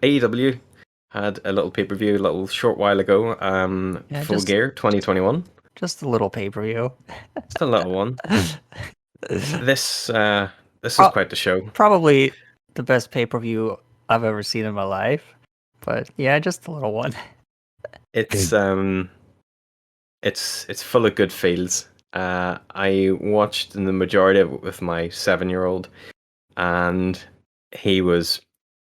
AEW had a little pay-per-view a little short while ago. Full Gear 2021. Just a little pay-per-view. Just a little one. This was quite the show. Probably the best pay-per-view I've ever seen in my life. But yeah, just a little one. It's full of good feels. I watched the majority of it with my 7-year-old, and he was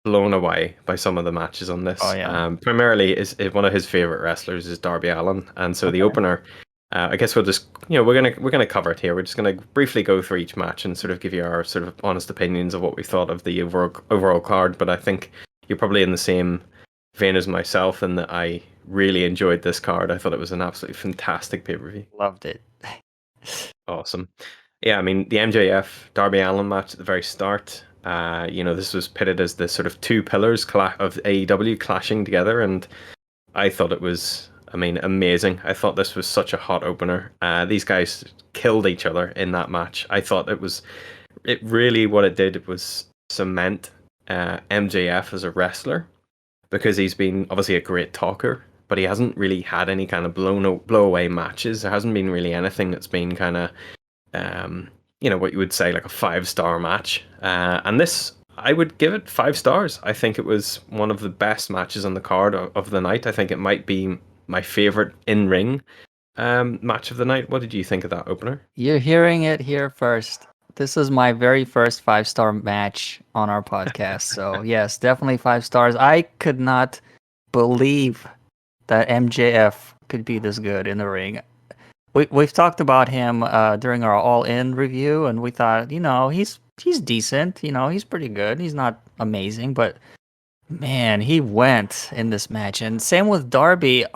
blown away by some of the matches on this. Oh, yeah. Primarily, is one of his favorite wrestlers is Darby Allin, and so the opener. I guess we'll just we're gonna cover it here. We're just gonna briefly go through each match and sort of give you our sort of honest opinions of what we thought of the overall card. But I think you're probably in the same vein as myself in that I really enjoyed this card. I thought it was an absolutely fantastic pay-per-view. Loved it. Awesome. Yeah, I mean, the MJF Darby Allin match at the very start, this was pitted as the sort of two pillars of AEW clashing together, and I thought it was, amazing. I thought this was such a hot opener. These guys killed each other in that match. I thought it really, what it did was cement MJF as a wrestler, because he's been obviously a great talker, but he hasn't really had any kind of blow away matches. There hasn't been really anything that's been kind of, what you would say like a 5-star match. And this, I would give it 5 stars. I think it was one of the best matches on the card of the night. I think it might be my favorite in-ring match of the night. What did you think of that opener? You're hearing it here first. This is my very first 5-star match on our podcast. So yes, definitely 5 stars. I could not believe that MJF could be this good in the ring. We've talked about him during our All In review, and we thought, he's decent. He's pretty good. He's not amazing, but man, he went in this match. And same with Darby.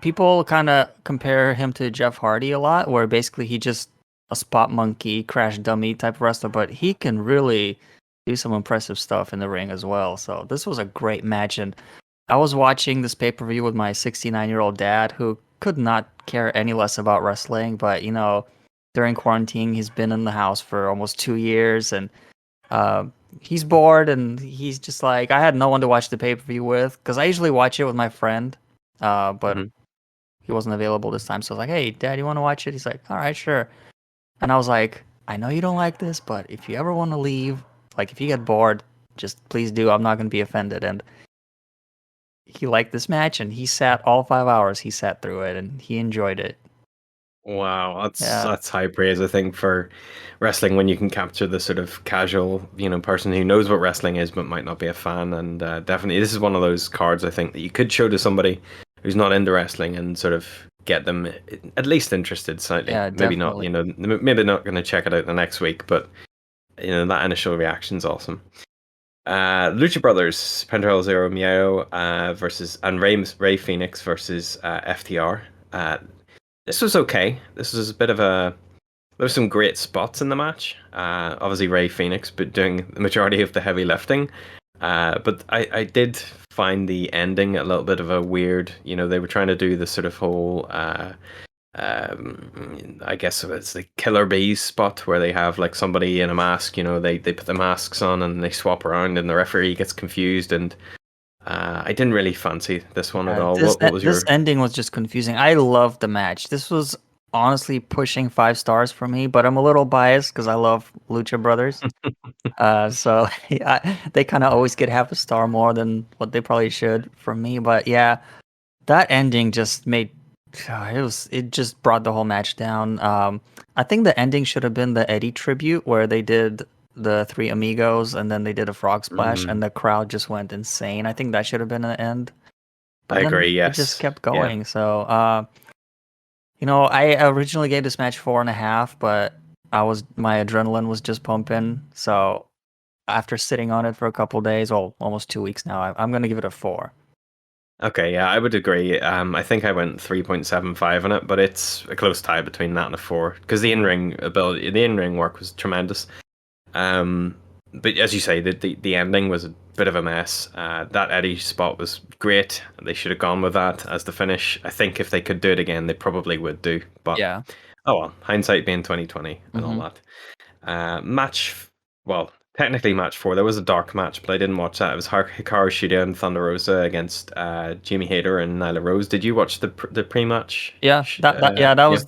People kind of compare him to Jeff Hardy a lot, where basically he just a spot monkey, crash dummy type of wrestler, but he can really do some impressive stuff in the ring as well. So this was a great match, and I was watching this pay-per-view with my 69-year-old dad, who could not care any less about wrestling, but during quarantine he's been in the house for almost 2 years, and he's bored, and he's just like, I had no one to watch the pay-per-view with, because I usually watch it with my friend, but he wasn't available this time, so I was like, hey Dad, you want to watch it? He's like, all right, sure. And I was like, I know you don't like this, but if you ever want to leave, like if you get bored, just please do. I'm not going to be offended. And he liked this match, and he sat all 5 hours. He sat through it, and he enjoyed it. Wow, that's high praise, I think, for wrestling, when you can capture the sort of casual, person who knows what wrestling is but might not be a fan. And definitely, this is one of those cards, I think, that you could show to somebody who's not into wrestling and sort of get them at least interested slightly. Yeah, maybe not, maybe not going to check it out the next week, but that initial reaction's awesome. Lucha Brothers, Pentagon Zero Miedo versus Rey Fenix versus FTR. This was okay. This was a bit of there were some great spots in the match. Obviously Rey Fenix, but doing the majority of the heavy lifting. But I did find the ending a little bit of a weird. They were trying to do the sort of whole. I guess it's the Killer Bees spot where they have like somebody in a mask. They put the masks on and they swap around, and the referee gets confused. And I didn't really fancy this one at all. What was this ending was just confusing. I loved the match. This was honestly pushing 5 stars for me, but I'm a little biased because I love Lucha Brothers. So they kind of always get half a star more than what they probably should from me. But yeah, that ending just made it just brought the whole match down. I think the ending should have been the Eddie tribute, where they did the 3 amigos and then they did a frog splash, and the crowd just went insane. I think that should have been the end. But I agree. Yes, it just kept going. Yeah. So I originally gave this match 4.5, but my adrenaline was just pumping. So after sitting on it for a couple days, almost 2 weeks now, I'm going to give it a 4. Okay, yeah, I would agree. I think I went 3.75 on it, but it's a close tie between that and a 4, because the in-ring work was tremendous. But as you say, the ending was a bit of a mess. That Eddie spot was great. They should have gone with that as the finish. I think if they could do it again, they probably would do. But yeah. Oh well, hindsight being 2020 and all that. Match, well, technically match 4. There was a dark match, but I didn't watch that. It was Hikaru Shida and Thunder Rosa against Jamie Hayter and Nyla Rose. Did you watch the pre-match? Yeah, that Yeah. was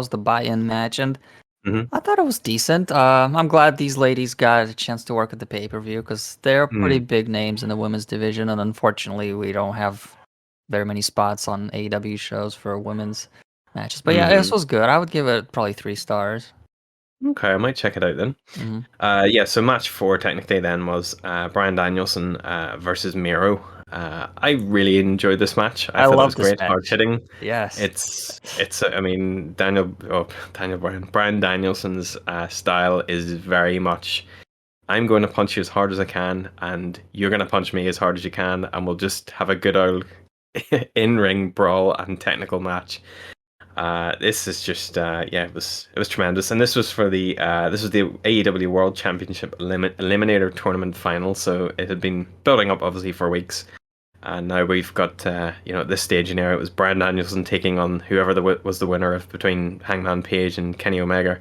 the buy-in match, and Hmm. I thought it was decent. I'm glad these ladies got a chance to work at the pay-per-view because they're pretty big names in the women's division, and unfortunately, we don't have very many spots on AEW shows for women's matches. But yeah, this was good. I would give it probably 3 stars. Okay, I might check it out then. Hmm. Yeah, so match 4 technically then was Bryan Danielson versus Miro. I really enjoyed this match. I thought it love was this great, hard match. hitting. Yes. It's. I mean, Bryan Danielson's style is very much. I'm going to punch you as hard as I can, and you're going to punch me as hard as you can, and we'll just have a good old in-ring brawl and technical match. This is just it was tremendous, and this was for the AEW World Championship Eliminator Tournament final. So it had been building up obviously for weeks, and now we've got at this stage in era it was Bryan Danielson taking on whoever was the winner of between Hangman Page and Kenny Omega.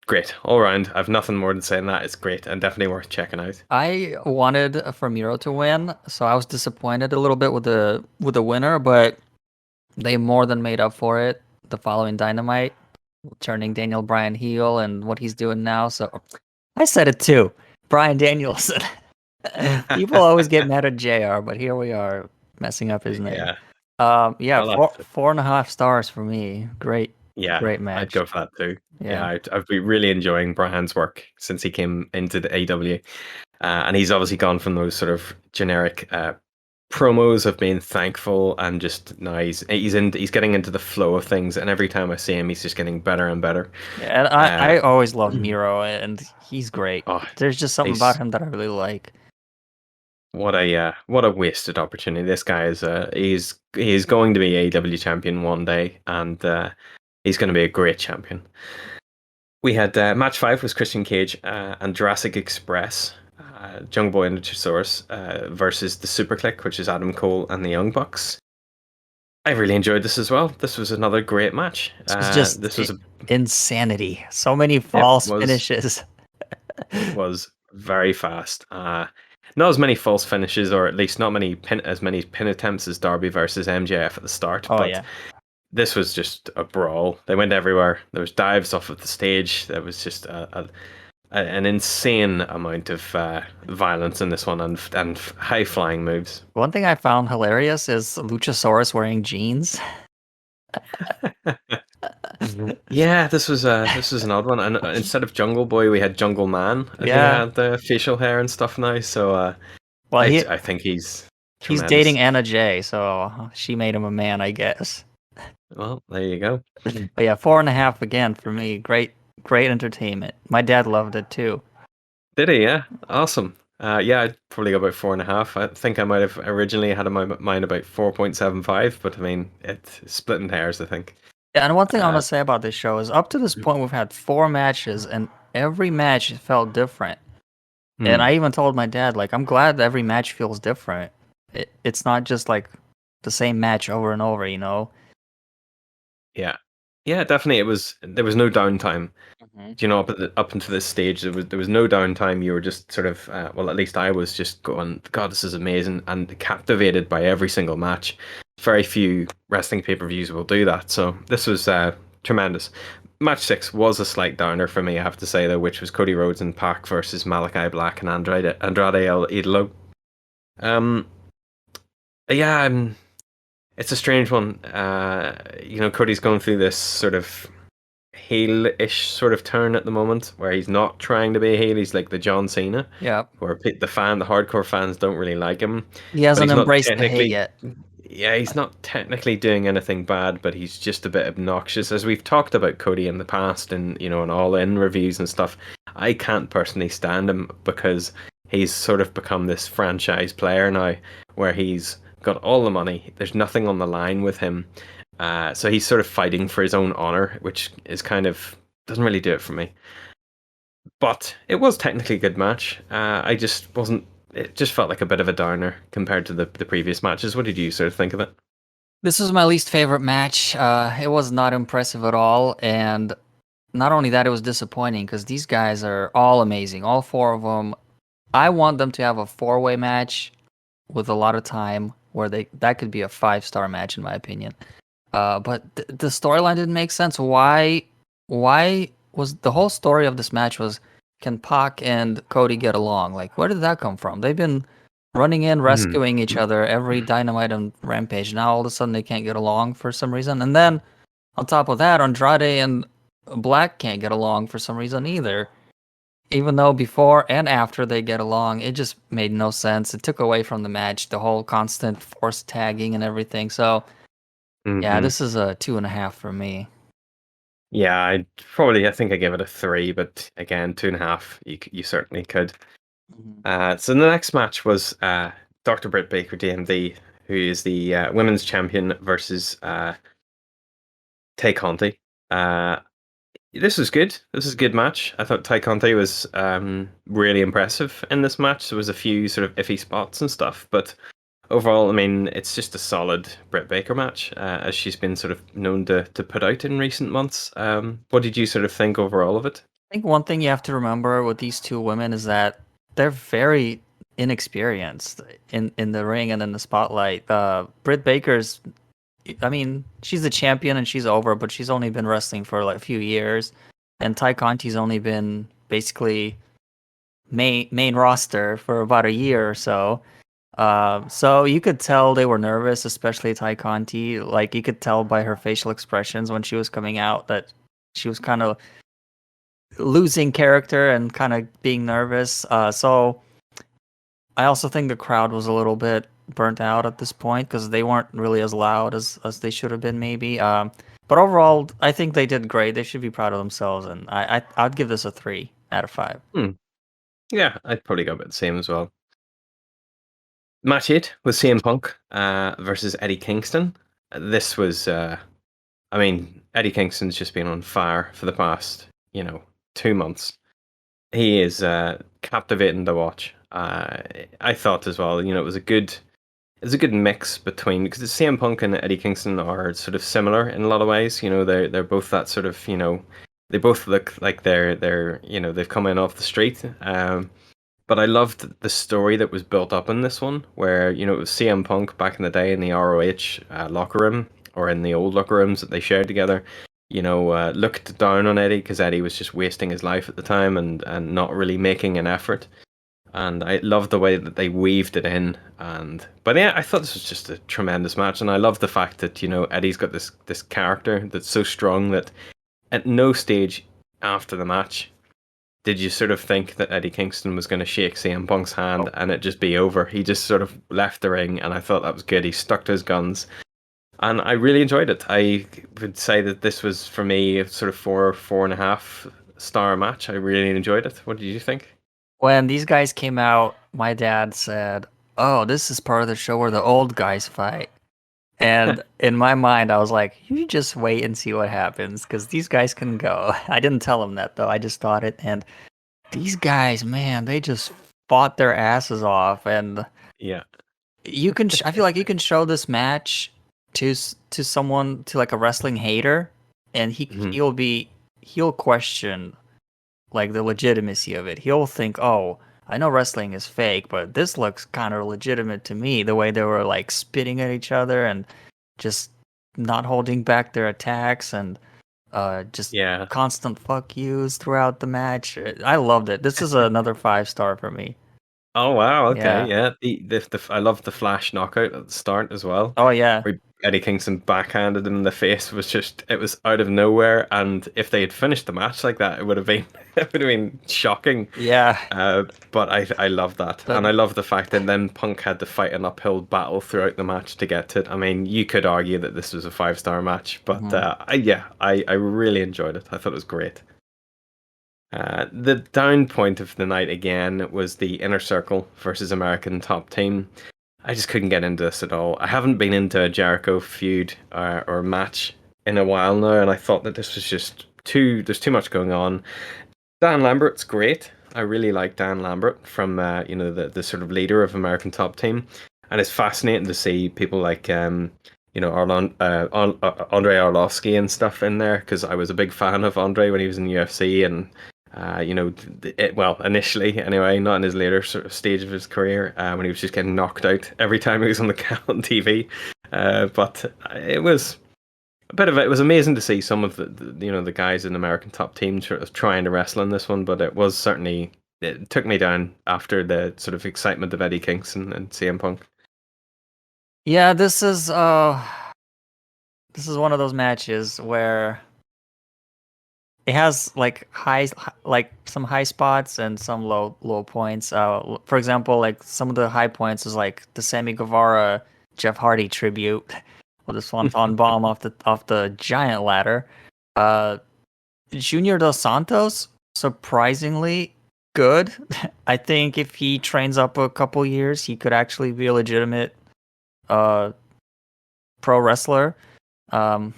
Great all round. I've nothing more to say than that. It's great and definitely worth checking out. I wanted for Miro to win, so I was disappointed a little bit with the winner, but they more than made up for it the following Dynamite, turning Daniel Bryan heel and what he's doing now. So I said it too, Bryan Danielson. People always get mad at JR, but here we are messing up his name. Yeah. Well, 4.5 stars for me. Great match. I'd go for that too. Yeah, I've been really enjoying Bryan's work since he came into the AEW, and he's obviously gone from those sort of generic promos of being thankful and just now he's getting into the flow of things, and every time I see him, he's just getting better and better. Yeah, and I always loved Miro, and he's great. Oh, There's just something about him that I really like. What a wasted opportunity! This guy is he's going to be AEW champion one day, and he's going to be a great champion. We had match 5 was Christian Cage and Jurassic Express, Jungle Boy and Luchasaurus versus the Super Click, which is Adam Cole and the Young Bucks. I really enjoyed this as well. This was another great match. This was insanity. So many false finishes. It was very fast. Not as many false finishes, or at least not as many pin attempts as Darby versus MJF at the start. But this was just a brawl. They went everywhere. There was dives off of the stage. There was just an insane amount of violence in this one, and high flying moves. One thing I found hilarious is Luchasaurus wearing jeans. Yeah, this was an odd one, and instead of Jungle Boy, we had Jungle Man. He had the facial hair and stuff now. So, I think he's dating Anna Jay, so she made him a man, I guess. Well, there you go. But yeah, 4.5 again for me. Great entertainment. My dad loved it too. Did he? Yeah, awesome. I'd probably go about 4.5. I think I might have originally had in my mind about 4.75, but I mean, it's splitting hairs, I think. Yeah, and one thing I want to say about this show is up to this point we've had 4 matches, and every match felt different. And I even told my dad, like, I'm glad every match feels different. It's not just like the same match over and over, you know? Yeah, definitely. There was no downtime. You know, up until this stage, there was no downtime. You were just sort of, well, at least I was just going, God, this is amazing, and captivated by every single match. Very few wrestling pay-per-views will do that. So this was tremendous. Match 6 was a slight downer for me, I have to say, though, which was Cody Rhodes and Pac versus Malakai Black and Andrade El Idolo. It's a strange one. Cody's going through this sort of heel-ish sort of turn at the moment, where he's not trying to be a heel. He's like the John Cena. Yeah. Where the hardcore fans don't really like him. He hasn't embraced the hate yet. Yeah, he's not technically doing anything bad, but he's just a bit obnoxious. As we've talked about Cody in the past, and in all-in reviews and stuff, I can't personally stand him because he's sort of become this franchise player now, where he's got all the money. There's nothing on the line with him. So he's sort of fighting for his own honor, which is doesn't really do it for me. But it was technically a good match. It just felt like a bit of a downer compared to the previous matches. What did you sort of think of it? This was my least favorite match. It was not impressive at all, and not only that, it was disappointing because these guys are all amazing, all four of them. I want them to have a four-way match with a lot of time where that could be a 5-star match in my opinion. But the storyline didn't make sense. Why was the whole story of this match was can Pac and Cody get along? Like, where did that come from? They've been running in, Mhm. rescuing each other every Dynamite and Rampage. Now all of a sudden they can't get along for some reason. And then on top of that, Andrade and Black can't get along for some reason either. Even though before and after they get along, it just made no sense. It took away from the match, the whole constant force tagging and everything. So yeah, Mhm. this is a 2.5 for me. Yeah, I think I give it a 3, but again, 2.5. You certainly could. Mhm. So the next match was Dr. Britt Baker, DMD, who is the women's champion versus Tay Conti. Uh, this was good. This is a good match. I thought Tay Conti was really impressive in this match. There was a few sort of iffy spots and stuff, but overall, I mean, it's just a solid Britt Baker match, as she's been sort of known to put out in recent months. What did you sort of think overall of it? I think one thing you have to remember with these two women is that they're very inexperienced in the ring and in the spotlight. Britt Baker's, I mean, she's a champion and she's over, but she's only been wrestling for like a few years, and Ty Conti's only been basically main roster for about a year or so. So you could tell they were nervous, especially Ty Conti. Like you could tell by her facial expressions when she was coming out that she was kind of losing character and kind of being nervous. So I also think the crowd was a little bit burnt out at this point because they weren't really as loud as they should have been, maybe. But overall, I think they did great. They should be proud of themselves, and I'd give this a 3 out of 5. Hmm. Yeah, I'd probably go about the same as well. Match 8 was CM Punk versus Eddie Kingston. This was, I mean, Eddie Kingston's just been on fire for the past, 2 months. He is captivating to watch. I thought as well, it's a good mix between because CM Punk and Eddie Kingston are sort of similar in a lot of ways. They're both that sort of they both look like they're they've come in off the street. But I loved the story that was built up in this one, where it was CM Punk back in the day in the ROH locker room or in the old locker rooms that they shared together. Looked down on Eddie because Eddie was just wasting his life at the time and not really making an effort. And I loved the way that they weaved it in. But yeah, I thought this was just a tremendous match, and I love the fact that Eddie's got this character that's so strong that at no stage after the match did you sort of think that Eddie Kingston was going to shake CM Punk's hand Oh. and it just be over. He just sort of left the ring, and I thought that was good. He stuck to his guns, and I really enjoyed it. I would say that this was for me a sort of 4.5 star match. I really enjoyed it. What did you think? When these guys came out, my dad said, "Oh, this is part of the show where the old guys fight." And in my mind, I was like, "You just wait and see what happens, because these guys can go." I didn't tell him that though. I just thought it, and these guys, man, they just fought their asses off, and Yeah. I feel like you can show this match to someone, to like a wrestling hater, and Mhm. he'll question like the legitimacy of it. He'll think, "Oh, I know wrestling is fake, but this looks kind of legitimate to me." The way they were like spitting at each other and just not holding back their attacks, and just Yeah. constant fuck yous throughout the match. I loved it. This is another 5-star for me. Oh wow, okay, Yeah. yeah. I love the flash knockout at the start as well. Oh yeah. Where Eddie Kingston backhanded him in the face it was out of nowhere, and if they had finished the match like that, it would have been it would have been shocking. Yeah. But I love that, The and I love the fact that then Punk had to fight an uphill battle throughout the match to get to it. I mean, you could argue that this was a 5-star match, but mhm. I really enjoyed it. I thought it was great. The down point of the night again was the Inner Circle versus American Top Team. I just couldn't get into this at all. I haven't been into a Jericho feud or match in a while now, and I thought that this was just there's too much going on. Dan Lambert's great. I really like Dan Lambert from the sort of leader of American Top Team, and it's fascinating to see people like Andre Arlovsky and stuff in there because I was a big fan of Andre when he was in UFC and well, initially anyway, not in his later sort of stage of his career when he was just getting knocked out every time he was on on TV. But it was a bit of it. It was amazing to see some of the guys in American top team trying to wrestle in this one, but it was certainly it took me down after the sort of excitement of Eddie Kingston and CM Punk. Yeah, this is one of those matches where it has like like some high spots and some low points. For example, like some of the high points is like the Sammy Guevara Jeff Hardy tribute with the Swanton bomb off the giant ladder. Junior Dos Santos, surprisingly good. I think if he trains up a couple years, he could actually be a legitimate uh pro wrestler. Um,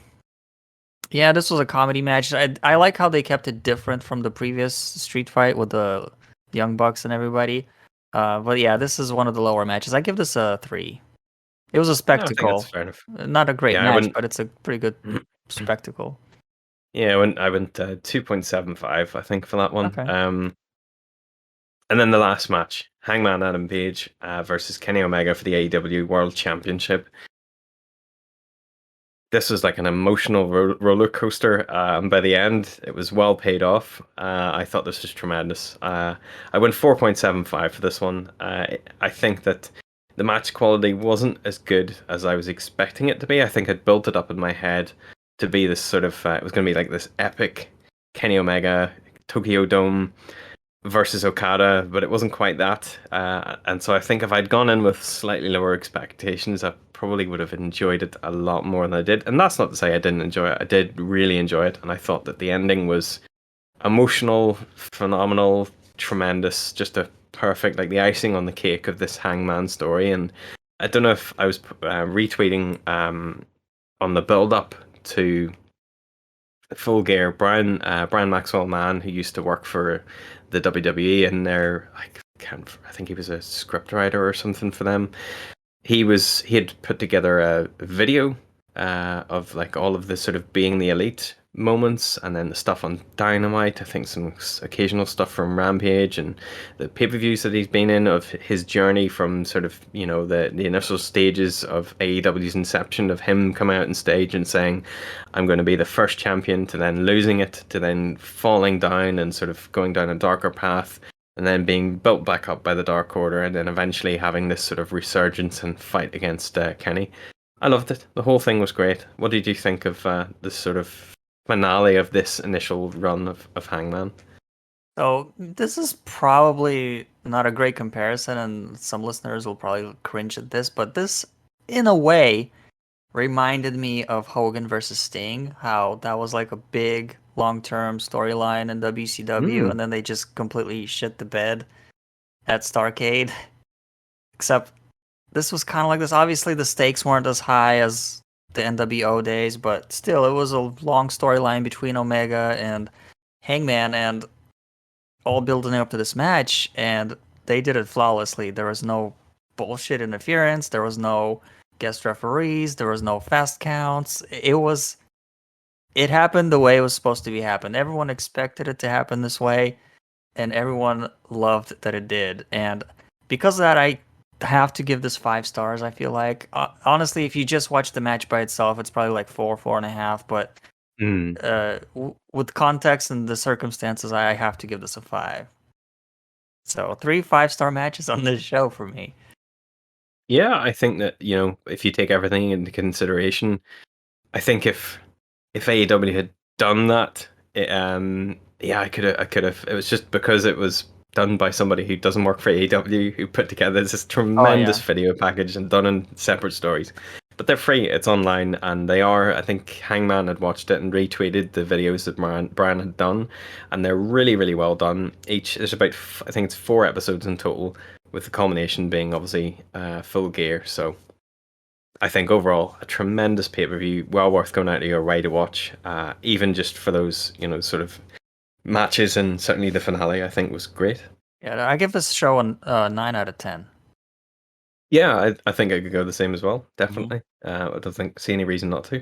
yeah, this was a comedy match. I like how they kept it different from the previous street fight with the Young Bucks and everybody. But yeah, this is one of the lower matches. I give this a 3. It was a No, I think that's spectacle. fair enough. Not a great Yeah, I match, went. but it's a pretty good spectacle. Yeah, I went 2.75, I think, for that one. Okay. And then the last match, Hangman Adam Page versus Kenny Omega for the AEW World Championship. This was like an emotional roller coaster. By the end, it was well paid off. I thought this was tremendous. I went 4.75 for this one. I think that the match quality wasn't as good as I was expecting it to be. I think I'd built it up in my head to be this sort of, it was going to be like this epic Kenny Omega Tokyo Dome versus Okada, but it wasn't quite that. And so I think if I'd gone in with slightly lower expectations, I probably would have enjoyed it a lot more than I did. And that's not to say I didn't enjoy it. I did really enjoy it, and I thought that the ending was emotional, phenomenal, tremendous, just a perfect, like the icing on the cake of this Hangman story. And I don't know if I was retweeting on the build up to Full Gear, Brian Maxwell Mann, who used to work for the WWE, and I think he was a scriptwriter or something for them. He had put together a video of like all of the sort of being the elite moments, and then the stuff on Dynamite. I think some occasional stuff from Rampage and the pay-per-views that he's been in of his journey from sort of the initial stages of AEW's inception, of him coming out on stage and saying, "I'm going to be the first champion," to then losing it, to then falling down and sort of going down a darker path, and then being built back up by the Dark Order, and then eventually having this sort of resurgence and fight against Kenny. I loved it. The whole thing was great. What did you think of this sort of finale of this initial run of Hangman? So this is probably not a great comparison, and some listeners will probably cringe at this, but this, in a way, reminded me of Hogan versus Sting. How that was like a big long-term storyline in WCW, Mm. and then they just completely shit the bed at Starrcade. Except this was kind of like this. Obviously, the stakes weren't as high as the NWO days, but still, it was a long storyline between Omega and Hangman, and all building up to this match, and they did it flawlessly. There was no bullshit interference. There was no guest referees. There was no fast counts. It happened the way it was supposed to be happened. Everyone expected it to happen this way, and everyone loved that it did. And because of that, I have to give this 5 stars. I feel like honestly, if you just watch the match by itself, it's probably like 4.5. But Mm. with context and the circumstances, I have to give this a 5. So 3 5-star matches on this show for me. Yeah, I think that if you take everything into consideration, I think if AEW had done that, yeah, I could have. It was just because it was done by somebody who doesn't work for AEW, who put together this Oh tremendous yeah. video package and done in separate stories. But they're free. It's online, and they are. I think Hangman had watched it and retweeted the videos that Brian had done, and they're really, really well done. There's about I think it's 4 episodes in total, with the culmination being obviously Full Gear. So I think overall a tremendous pay per view, well worth going out of your way to watch. Even just for those sort of matches, and certainly the finale, I think was great. Yeah, I give this show a 9 out of 10. Yeah, I think I could go the same as well. Definitely. I don't see any reason not to.